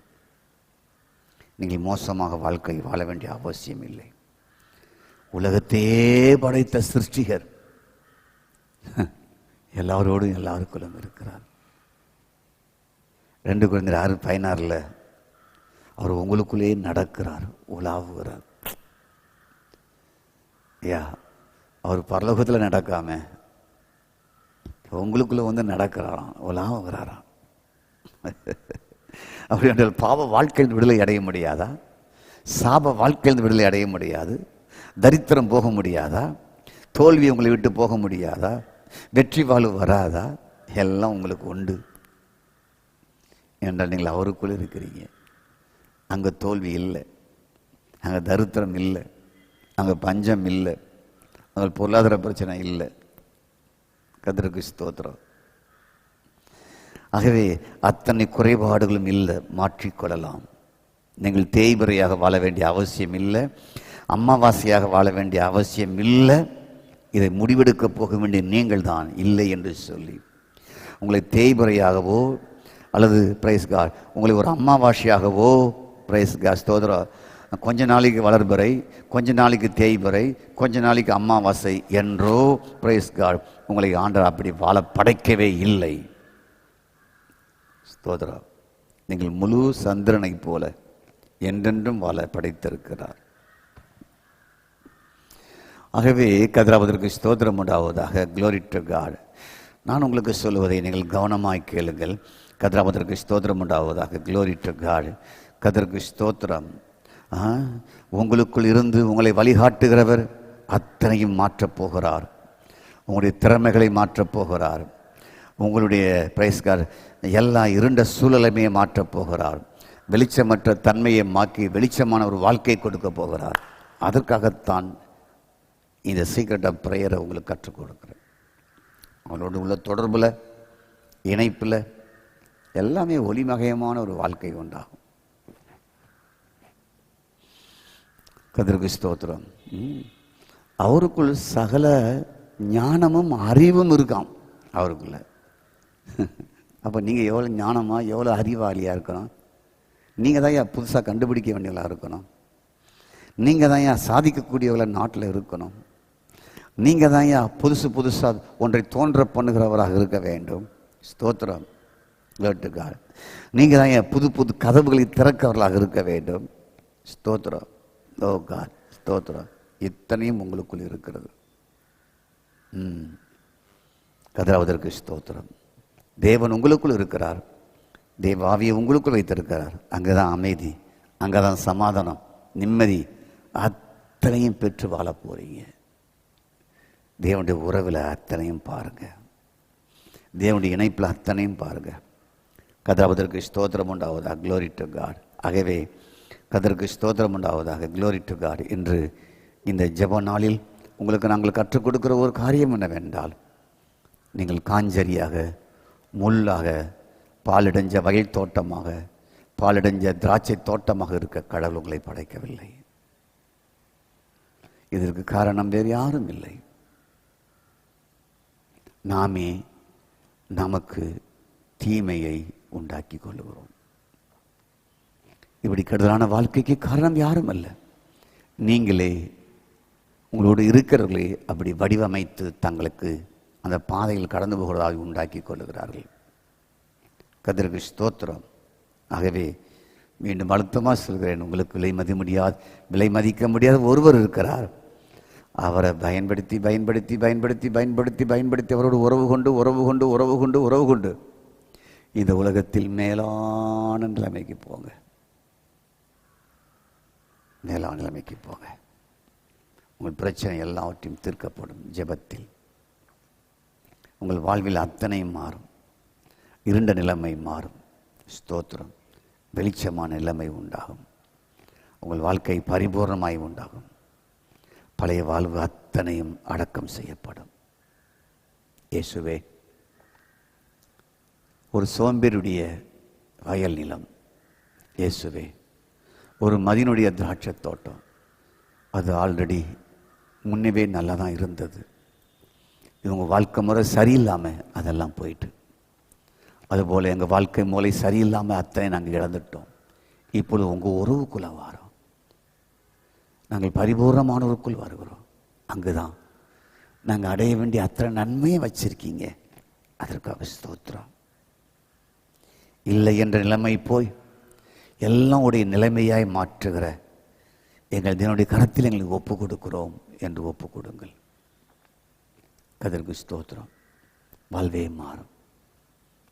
நீங்கள் மோசமாக வாழ்க்கை வாழ வேண்டிய அவசியம் இல்லை. உலகத்தையே படைத்த சிருஷ்டிகர் எல்லாரோடும் எல்லாருக்குள்ளும் இருக்கிறார். 2 Corinthians 6:16 அவர் உங்களுக்குள்ளேயே நடக்கிறார், உலாவுகிறார். அவர் பரலோகத்தில் நடக்காம உங்களுக்குள்ள வந்து நடக்கிறாராம், உலாவுகிறாராம். அப்படி என்றால் பாவ வாழ்க்கையில் விடுதலை அடைய முடியாதா? சாப வாழ்க்கையில் விடுதலை அடைய முடியாது? தரித்திரம் போக முடியாதா? தோல்வி உங்களை விட்டு போக முடியாதா? வெற்றி வாழ்வு வராதா? எல்லாம் உங்களுக்கு உண்டு என்றால் நீங்கள் அவருக்குள் இருக்கிறீங்க. அங்கே தோல்வி இல்லை, அங்கே தரித்திரம் இல்லை, அங்கே பஞ்சம் இல்லை, அங்கே பொருளாதார பிரச்சனை இல்லை. கர்த்தருக்கு ஸ்தோத்திரம். ஆகவே அத்தனை குறைபாடுகளும் இல்லை, மாற்றிக்கொள்ளலாம். நீங்கள் தேய்பிறையாக வாழ வேண்டிய அவசியம் இல்லை, அமாவாசையாக வாழ வேண்டிய அவசியம் இல்லை. இதை முடிவெடுக்க போக வேண்டிய நீங்கள் தான் இல்லை என்று சொல்லி உங்களை தேய்பிறையாகவோ அல்லது பிரைஸ் காட் உங்களை ஒரு அமாவாசையாகவோ, பிரைஸ் காட் ஸ்தோத்திரம், கொஞ்ச நாளைக்கு வளர்பிறை, கொஞ்ச நாளைக்கு தேய்பிறை, கொஞ்ச நாளைக்கு அமாவாசை என்றோ, பிரைஸ் காட், உங்களை ஆண்டவர் அப்படி வாழ படைக்கவே இல்லை. ஸ்தோத்திரம். நீங்கள் முழு சந்திரனை போல என்றென்றும் வாழ படைத்திருக்கிறார். ஆகவே கர்த்தருக்கு ஸ்தோத்திரம் உண்டாவதாக. Glory to God. நான் உங்களுக்கு சொல்லுவதை நீங்கள் கவனமாய் கேளுங்கள். கர்த்தருக்கு ஸ்தோத்திரம் உண்டாவதாக. Glory to God. கர்த்தருக்கு ஸ்தோத்திரம். உங்களுக்குள் இருந்து உங்களை வழிகாட்டுகிறவர் அத்தனையும் மாற்றப் போகிறார். உங்களுடைய திறமைகளை மாற்றப் போகிறார். உங்களுடைய பிரைஸ்கார் எல்லா இருண்ட சூழலையுமே மாற்றப் போகிறார். வெளிச்சமற்ற தன்மையை மாற்றி வெளிச்சமான ஒரு வாழ்க்கை கொடுக்க போகிறார். அதற்காகத்தான் இந்த சீக்ரெட் ஆஃப் ப்ரேயரை உங்களுக்கு கற்றுக் கொடுக்குறேன். அவங்களோட உள்ள தொடர்பில், இணைப்பில் எல்லாமே ஒளிமயமான ஒரு வாழ்க்கை உண்டாகும். கர்த்தருக்கு ஸ்தோத்திரம். அவருக்குள் சகல ஞானமும் அறிவும் இருக்காம் அவருக்குள்ள. அப்போ நீங்கள் எவ்வளோ ஞானமாக எவ்வளோ அறிவாளியாக இருக்கணும். நீங்கள் தான் புதுசாக கண்டுபிடிக்க வேண்டியவளாக இருக்கணும். நீங்கள் தான் சாதிக்கக்கூடியவள நாட்டில் இருக்கணும். நீங்கள் தான் புதுசு புதுசாக ஒன்றை தோன்ற பண்ணுகிறவராக இருக்க வேண்டும். ஸ்தோத்திரம். கேட்டுக்கார். நீங்கள் தான் புது புது கதவுகளை திறக்கிறவர்களாக இருக்க வேண்டும். ஸ்தோத்திரம். ஓ காட் ஸ்தோத்திரம். இத்தனையும் உங்களுக்குள் இருக்கிறது. கர்த்தருக்கு ஸ்தோத்திரம். தேவன் உங்களுக்குள் இருக்கிறார். தேவ ஆவியை உங்களுக்குள் வைத்திருக்கிறார். அங்கே தான் அமைதி, அங்கே தான் சமாதானம், நிம்மதி அத்தனையும் பெற்று வாழ போறீங்க. தேவனுடைய உறவில் அத்தனையும் பாருங்க. தேவனுடைய இணைப்பில் அத்தனையும் பாருங்க. கர்த்தருக்கு ஸ்தோத்திரம் உண்டாவதாக. Glory to God. ஆகவே கர்த்தருக்கு ஸ்தோத்திரம் உண்டாவதாக. Glory to God. இன்று இந்த ஜெப நாளில் உங்களுக்கு நாங்கள் கற்றுக் கொடுக்கிற ஒரு காரியம் என்னவென்றால், நீங்கள் காஞ்சரியாக, முள்ளாக, பாலடைஞ்ச வயல் தோட்டமாக, பாலடைஞ்ச திராட்சை தோட்டமாக இருக்க கடவுள் உங்களை படைக்கவில்லை. இதற்கு காரணம் வேறு யாரும் இல்லை. நாமே நமக்கு தீமையை உண்டாக்கி கொள்ளுகிறோம். இப்படி கெடுதலான வாழ்க்கைக்கு காரணம் யாரும் அல்ல. நீங்களே உங்களோடு இருக்கிறவர்களே அப்படி வடிவமைத்து தங்களுக்கு அந்த பாதையில் கடந்து போகிறதாக உண்டாக்கி கொள்ளுகிறார்கள். கர்த்தருக்கு ஸ்தோத்திரம். ஆகவே மீண்டும் அழுத்தமாக சொல்கிறேன், உங்களுக்கு விலை மதிக்க முடியாத ஒருவர் இருக்கிறார். அவரை பயன்படுத்தி பயன்படுத்தி பயன்படுத்தி பயன்படுத்தி பயன்படுத்தி அவரோடு உறவு கொண்டு உறவு கொண்டு உறவு கொண்டு உறவு கொண்டு இந்த உலகத்தில் மேலான நிலைமைக்கு போங்க. மேலான நிலைமைக்கு போங்க. உங்கள் பிரச்சனை எல்லாவற்றையும் தீர்க்கப்படும் ஜெபத்தில். உங்கள் வாழ்வில் அத்தனையும் மாறும். இருண்ட நிலைமை மாறும். ஸ்தோத்திரம். வெளிச்சமான நிலைமை உண்டாகும். உங்கள் வாழ்க்கை பரிபூர்ணமாய் உண்டாகும். பழைய வாழ்வு அத்தனையும் அடக்கம் செய்யப்படும். இயேசுவே, ஒரு சோம்பேறியுடைய வயல் நிலம், இயேசுவே, ஒரு மதினுடைய திராட்சை தோட்டம், அது ஆல்ரெடி முன்னவே நல்லா தான் இருந்தது. இவங்க வாழ்க்கை முறை சரியில்லாமல் அதெல்லாம் போயிட்டு, அதுபோல் எங்கள் வாழ்க்கை முறை சரியில்லாமல் அத்தனை நாங்கள் இழந்துட்டோம். இப்பொழுது உங்கள் உறவுக்குள்ளே வரோம். நாங்கள் பரிபூர்ணமானவருக்குள் வருகிறோம். அங்கு தான் நாங்கள் அடைய வேண்டிய அத்தனை நன்மையை வச்சிருக்கீங்க. அதற்காக ஸ்தோத்திரம். இல்லை என்ற நிலைமை போய் எல்லாம் உடைய நிலைமையாய் மாற்றுகிற எங்கள் தினுடைய கரத்தில் எங்களுக்கு ஒப்பு கொடுக்கிறோம் என்று ஒப்பு கொடுங்கள். கர்த்தருக்கு ஸ்தோத்திரம். வாழ்வே மாறும்.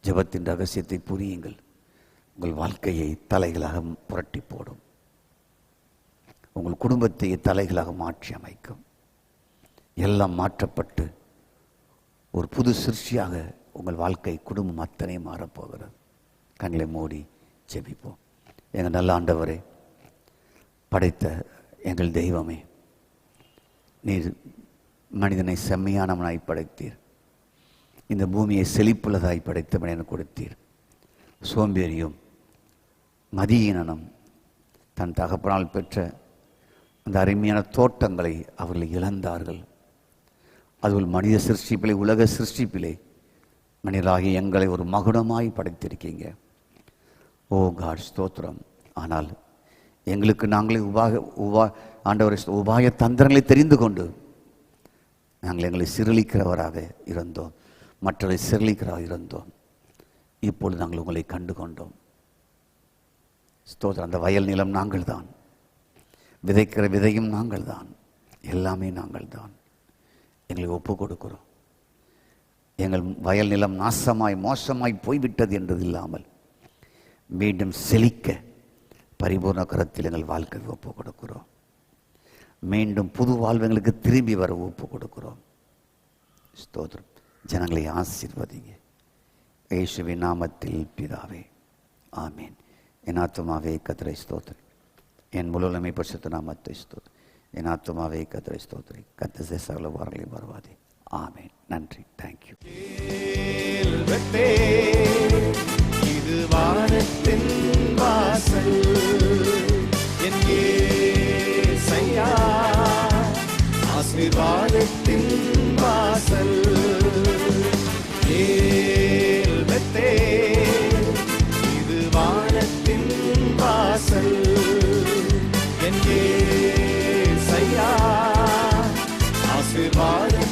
ஜெபத்தின் ரகசியத்தை புரியுங்கள். உங்கள் வாழ்க்கையை தலைகளாக புரட்டி போடும். உங்கள் குடும்பத்தை தலைகளாக மாற்றி அமைக்கும். எல்லாம் மாற்றப்பட்டு ஒரு புது சிருஷ்டியாக உங்கள் வாழ்க்கை, குடும்பம் அத்தனை மாறப்போகிறது. கண்களை மூடி ஜெபிப்போம். எங்கள் நல்ல ஆண்டவரே, படைத்த எங்கள் தெய்வமே, நீர் மனிதனை செம்மையானவனாய் படைத்தீர். இந்த பூமியை செழிப்புள்ளதாய் படைத்தவன் என கொடுத்தீர். சோம்பேறியும் மதியீனனும் தன் தகப்பனால் பெற்ற அந்த அருமையான தோட்டங்களை அவர்கள் இழந்தார்கள். அதுபோல் மனித சிருஷ்டிப்பிலே, உலக சிருஷ்டிப்பிலே மனிதராகி எங்களை ஒரு மகுடமாய் படைத்திருக்கீங்க. ஓ காட், ஸ்தோத்திரம். ஆனால் எங்களுக்கு நாங்களே ஆண்டவரை உபாய தந்திரங்களை தெரிந்து கொண்டு நாங்கள் எங்களை சிறுளிக்கிறவராக இருந்தோம், மற்றவரை சிறுளிக்கிறவராக இருந்தோம். இப்பொழுது நாங்கள் உங்களை கண்டு கொண்டோம். ஸ்தோத்திரம். அந்த வயல் நிலம் நாங்கள் தான், விதைக்கிற விதையும் நாங்கள் தான், எல்லாமே நாங்கள் தான். எங்களை ஒப்பு கொடுக்கிறோம். எங்கள் வயல் நிலம் நாசமாய் மோசமாய் போய்விட்டது என்றது இல்லாமல் மீண்டும் செழிக்க பரிபூர்ண கரத்தில் எங்கள் வாழ்க்கை ஒப்பு கொடுக்கிறோம். மீண்டும் புது வாழ்வு எங்களுக்கு திரும்பி வர ஒப்பு கொடுக்கிறோம். ஸ்தோத்திரம். ஜனங்களை ஆசீர்வதிங்க. இயேசுவின் நாமத்தில் பிதாவே, ஆமீன். என் ஆத்துமாவே கர்த்தரை ஸ்தோத்திரி, என் முழுமை பரிசுத்த நாமத்தை ஸ்தோத்திரி. என் ஆத்துமாவே கர்த்தரை ஸ்தோத்திரி, கர்த்தர் சகல வாரங்களையும் வருவாதே. ஆமீன். நன்றி. தேங்க்யூ. இது வானத்தின் வாசல், என் இயேசையா, ஆசீர்வாதத்தின் வாசல். இது வானத்தின் வாசல், என் இயேசையா, ஆசீர்வாதத்தின்